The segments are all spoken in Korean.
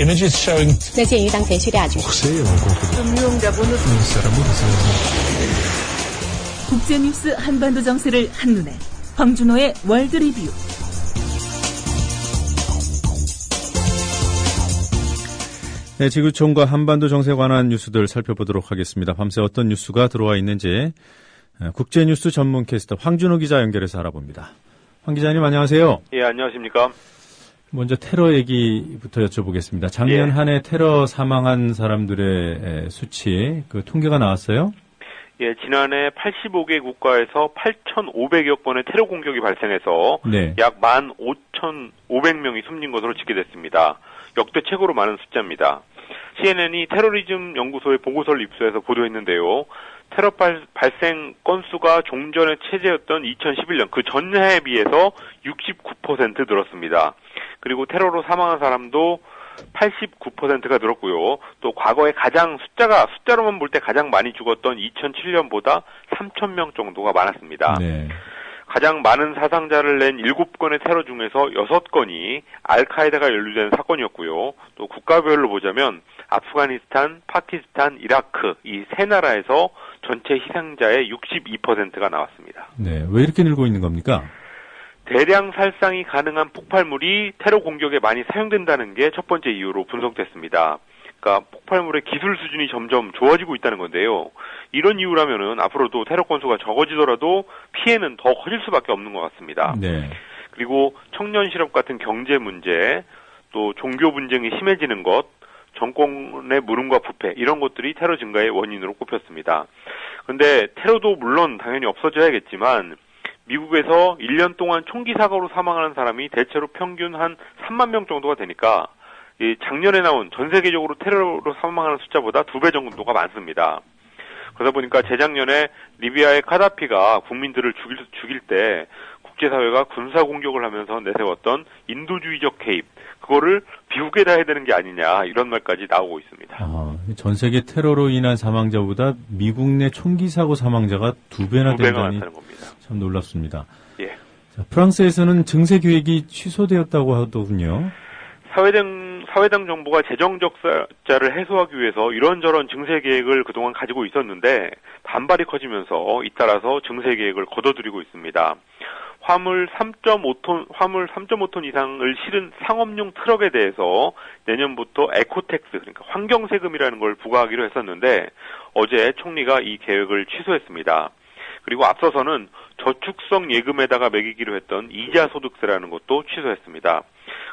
Images showing. 那鉴于当前叙利亚局势， 국제뉴스 한반도 정세를 한눈에 황준호의 월드 리뷰. 네, 지구촌과 한반도 정세에 관한 뉴스들 살펴보도록 하겠습니다. 밤새 어떤 뉴스가 들어와 있는지 국제뉴스 전문 캐스터 황준호 기자 연결해서 알아봅니다. 황 기자님 안녕하세요. 예, 안녕하십니까. 먼저 테러 얘기부터 여쭤보겠습니다. 작년 한 해 테러 사망한 사람들의 수치, 그 통계가 나왔어요? 예, 지난해 85개 국가에서 8,500여 건의 테러 공격이 발생해서 약 15,500명이 숨진 것으로 집계됐습니다. 역대 최고로 많은 숫자입니다. CNN이 테러리즘 연구소의 보고서를 입수해서 보도했는데요. 테러 발생 건수가 종전의 최저였던 2011년 그 전해에 비해서 69% 늘었습니다. 그리고 테러로 사망한 사람도 89%가 늘었고요. 또 과거에 숫자로만 볼 때 가장 많이 죽었던 2007년보다 3,000명 정도가 많았습니다. 네. 가장 많은 사상자를 낸 7건의 테러 중에서 6건이 알카에다가 연루된 사건이었고요. 또 국가별로 보자면 아프가니스탄, 파키스탄, 이라크 이 세 나라에서 전체 희생자의 62%가 나왔습니다. 네, 왜 이렇게 늘고 있는 겁니까? 대량 살상이 가능한 폭발물이 테러 공격에 많이 사용된다는 게 첫 번째 이유로 분석됐습니다. 그러니까 폭발물의 기술 수준이 점점 좋아지고 있다는 건데요. 이런 이유라면은 앞으로도 테러 건수가 적어지더라도 피해는 더 커질 수밖에 없는 것 같습니다. 네. 그리고 청년 실업 같은 경제 문제, 또 종교 분쟁이 심해지는 것, 정권의 무능과 부패 이런 것들이 테러 증가의 원인으로 꼽혔습니다. 그런데 테러도 물론 당연히 없어져야겠지만 미국에서 1년 동안 총기 사고로 사망하는 사람이 대체로 평균 한 3만 명 정도가 되니까 작년에 나온 전 세계적으로 테러로 사망하는 숫자보다 2배 정도가 많습니다. 그러다 보니까 재작년에 리비아의 카다피가 국민들을 죽일 때 국제사회가 군사 공격을 하면서 내세웠던 인도주의적 개입, 그거를 미국에다 해야 되는 게 아니냐 이런 말까지 나오고 있습니다. 전 세계 테러로 인한 사망자보다 미국 내 총기 사고 사망자가 2배나 된다니 참 놀랍습니다. 예. 자, 프랑스에서는 증세 계획이 취소되었다고 하더군요. 사회당 정부가 재정 적자를 해소하기 위해서 이런저런 증세 계획을 그동안 가지고 있었는데 반발이 커지면서 잇따라서 증세 계획을 거둬들이고 있습니다. 화물 3.5톤 이상을 실은 상업용 트럭에 대해서 내년부터 에코텍스, 그러니까 환경세금이라는 걸 부과하기로 했었는데 어제 총리가 이 계획을 취소했습니다. 그리고 앞서서는 저축성 예금에다가 매기기로 했던 이자 소득세라는 것도 취소했습니다.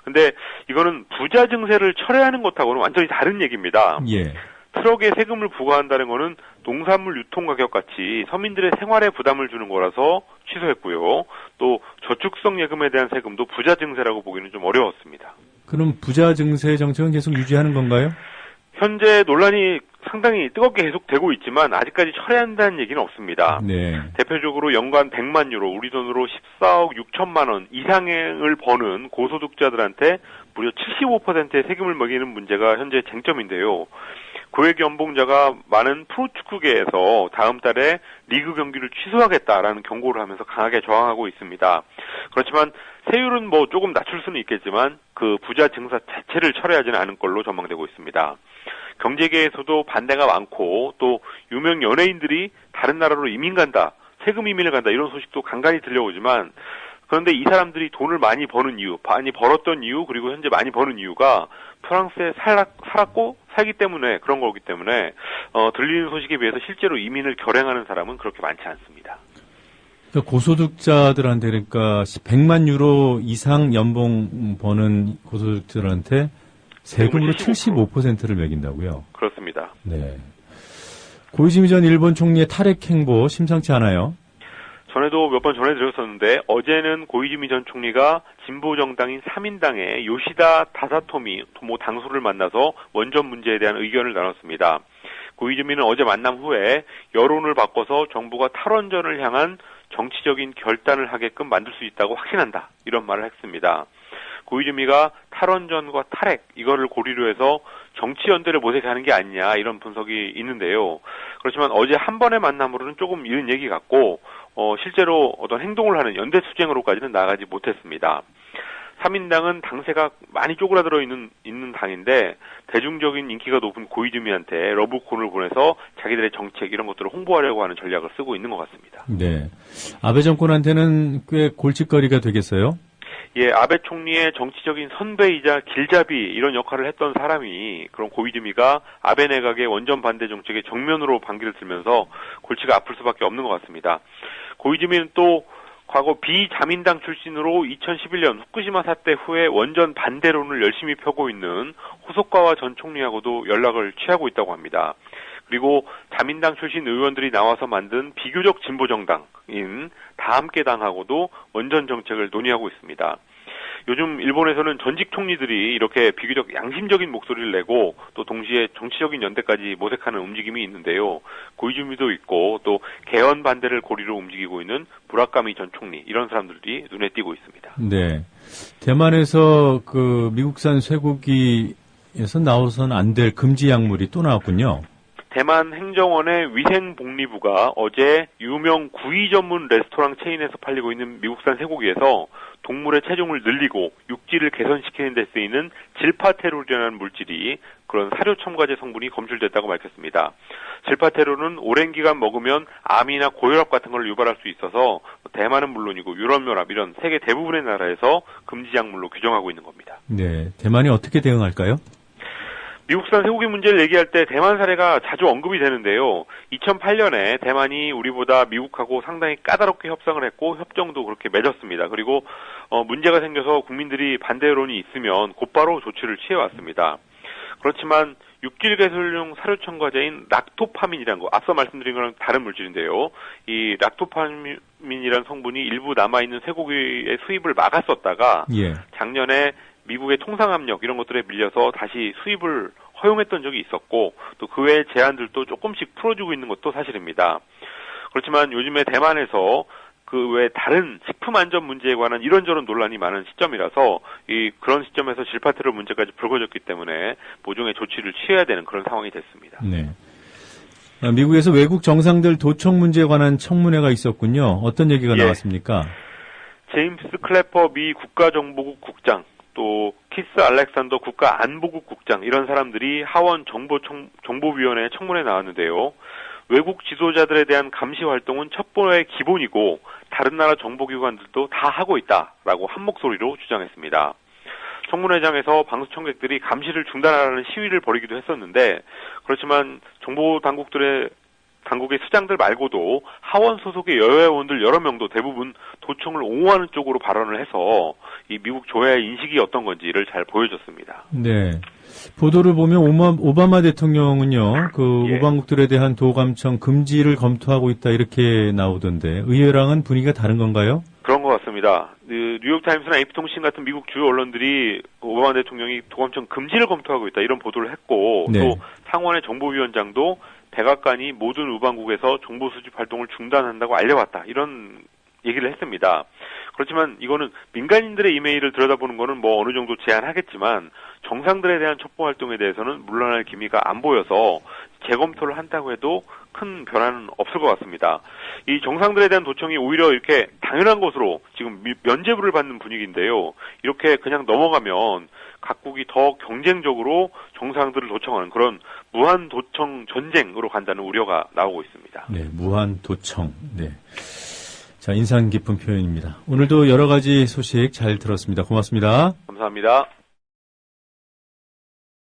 근데 이거는 부자 증세를 철회하는 것하고는 완전히 다른 얘기입니다. 예. 트럭에 세금을 부과한다는 거는 농산물 유통 가격 같이 서민들의 생활에 부담을 주는 거라서 취소했고요. 또 저축성 예금에 대한 세금도 부자 증세라고 보기는 좀 어려웠습니다. 그럼 부자 증세 정책은 계속 유지하는 건가요? 현재 논란이 상당히 뜨겁게 계속되고 있지만 아직까지 철회한다는 얘기는 없습니다. 네. 대표적으로 연간 100만 유로, 우리 돈으로 14억 6천만 원 이상을 버는 고소득자들한테 무려 75%의 세금을 매기는 문제가 현재 쟁점인데요. 고액 연봉자가 많은 프로축구계에서 다음 달에 리그 경기를 취소하겠다라는 경고를 하면서 강하게 저항하고 있습니다. 그렇지만 세율은 조금 낮출 수는 있겠지만 그 부자 증세 자체를 철회하지는 않을 걸로 전망되고 있습니다. 경제계에서도 반대가 많고 또 유명 연예인들이 다른 나라로 이민 간다, 세금 이민을 간다 이런 소식도 간간히 들려오지만 그런데 이 사람들이 돈을 많이 버는 이유, 많이 벌었던 이유, 그리고 현재 많이 버는 이유가 프랑스에 살기 때문에 그런 거기 때문에 들리는 소식에 비해서 실제로 이민을 결행하는 사람은 그렇게 많지 않습니다. 그러니까 고소득자들한테 그러니까 100만 유로 이상 연봉 버는 고소득자들한테 세금으로 75%를 매긴다고요? 그렇습니다. 네. 고이즈미 전 일본 총리의 탈핵 행보 심상치 않아요? 전에도 몇 번 전해드렸었는데 어제는 고이즈미 전 총리가 진보 정당인 3인당의 요시다 다사토미 당수를 만나서 원전 문제에 대한 의견을 나눴습니다. 고이즈미는 어제 만남 후에 여론을 바꿔서 정부가 탈원전을 향한 정치적인 결단을 하게끔 만들 수 있다고 확신한다. 이런 말을 했습니다. 고이즈미가 탈원전과 탈핵 이거를 고리로 해서 정치 연대를 모색하는 게 아니냐 이런 분석이 있는데요. 그렇지만 어제 한 번의 만남으로는 조금 이른 얘기 같고 실제로 어떤 행동을 하는 연대 투쟁으로까지는 나가지 못했습니다. 3인당은 당세가 많이 쪼그라들어 있는 당인데 대중적인 인기가 높은 고이즈미한테 러브콜을 보내서 자기들의 정책 이런 것들을 홍보하려고 하는 전략을 쓰고 있는 것 같습니다. 네. 아베 정권한테는 꽤 골칫거리가 되겠어요? 예, 아베 총리의 정치적인 선배이자 길잡이 이런 역할을 했던 사람이 그런 고이즈미가 아베 내각의 원전 반대 정책에 정면으로 반기를 들면서 골치가 아플 수밖에 없는 것 같습니다. 고이즈미는 또 과거 비자민당 출신으로 2011년 후쿠시마 사태 후에 원전 반대론을 열심히 펴고 있는 호소카와 전 총리하고도 연락을 취하고 있다고 합니다. 그리고 자민당 출신 의원들이 나와서 만든 비교적 진보 정당인 다함께당하고도 원전 정책을 논의하고 있습니다. 요즘 일본에서는 전직 총리들이 이렇게 비교적 양심적인 목소리를 내고 또 동시에 정치적인 연대까지 모색하는 움직임이 있는데요. 고이즈미도 있고 또 개헌 반대를 고리로 움직이고 있는 무라카미 전 총리 이런 사람들이 눈에 띄고 있습니다. 네. 대만에서 그 미국산 쇠고기에서 나와서는 안 될 금지 약물이 또 나왔군요. 대만 행정원의 위생복리부가 어제 유명 구이 전문 레스토랑 체인에서 팔리고 있는 미국산 쇠고기에서 동물의 체중을 늘리고 육질을 개선시키는 데 쓰이는 질파테롤이라는 물질이 그런 사료 첨가제 성분이 검출됐다고 밝혔습니다. 질파테롤은 오랜 기간 먹으면 암이나 고혈압 같은 걸 유발할 수 있어서 대만은 물론이고 유럽연합 이런 세계 대부분의 나라에서 금지 약물로 규정하고 있는 겁니다. 네, 대만이 어떻게 대응할까요? 미국산 쇠고기 문제를 얘기할 때 대만 사례가 자주 언급이 되는데요. 2008년에 대만이 우리보다 미국하고 상당히 까다롭게 협상을 했고 협정도 그렇게 맺었습니다. 그리고 문제가 생겨서 국민들이 반대 여론이 있으면 곧바로 조치를 취해왔습니다. 그렇지만 육질 개선용 사료 첨가제인 락토파민이라는 거, 앞서 말씀드린 거랑 다른 물질인데요. 이 락토파민이라는 성분이 일부 남아있는 쇠고기의 수입을 막았었다가 작년에 미국의 통상압력 이런 것들에 밀려서 다시 수입을 허용했던 적이 있었고 또 그 외의 제한들도 조금씩 풀어주고 있는 것도 사실입니다. 그렇지만 요즘에 대만에서 그 외 다른 식품 안전 문제에 관한 이런저런 논란이 많은 시점이라서 그런 시점에서 질파테롤 문제까지 불거졌기 때문에 모종의 조치를 취해야 되는 그런 상황이 됐습니다. 네. 미국에서 외국 정상들 도청 문제에 관한 청문회가 있었군요. 어떤 얘기가 나왔습니까? 제임스 클래퍼 미 국가정보국 국장 또 키스 알렉산더 국가안보국 국장 이런 사람들이 하원 정보위원회 청문회에 나왔는데요. 외국 지도자들에 대한 감시 활동은 첩보의 기본이고 다른 나라 정보기관들도 다 하고 있다라고 한 목소리로 주장했습니다. 청문회장에서 방수청객들이 감시를 중단하라는 시위를 벌이기도 했었는데 그렇지만 당국의 수장들 말고도 하원 소속의 여야의원들 여러 명도 대부분 도청을 옹호하는 쪽으로 발언을 해서 이 미국 조야의 인식이 어떤 건지를 잘 보여줬습니다. 네. 보도를 보면 오바마 대통령은요, 우방국들에 대한 도감청 금지를 검토하고 있다 이렇게 나오던데 의회랑은 분위기가 다른 건가요? 그런 것 같습니다. 뉴욕타임스나 AP통신 같은 미국 주요 언론들이 오바마 대통령이 도감청 금지를 검토하고 있다 이런 보도를 했고 또 상원의 정보위원장도 백악관이 모든 우방국에서 정보 수집 활동을 중단한다고 알려왔다 이런 얘기를 했습니다. 그렇지만 이거는 민간인들의 이메일을 들여다보는 거는 뭐 어느 정도 제한하겠지만 정상들에 대한 첩보 활동에 대해서는 물러날 기미가 안 보여서 재검토를 한다고 해도 큰 변화는 없을 것 같습니다. 이 정상들에 대한 도청이 오히려 이렇게 당연한 것으로 지금 면죄부를 받는 분위기인데요. 이렇게 그냥 넘어가면 각국이 더 경쟁적으로 정상들을 도청하는 그런 무한 도청 전쟁으로 간다는 우려가 나오고 있습니다. 네, 무한 도청. 네. 자, 인상 깊은 표현입니다. 오늘도 여러 가지 소식 잘 들었습니다. 고맙습니다. 감사합니다.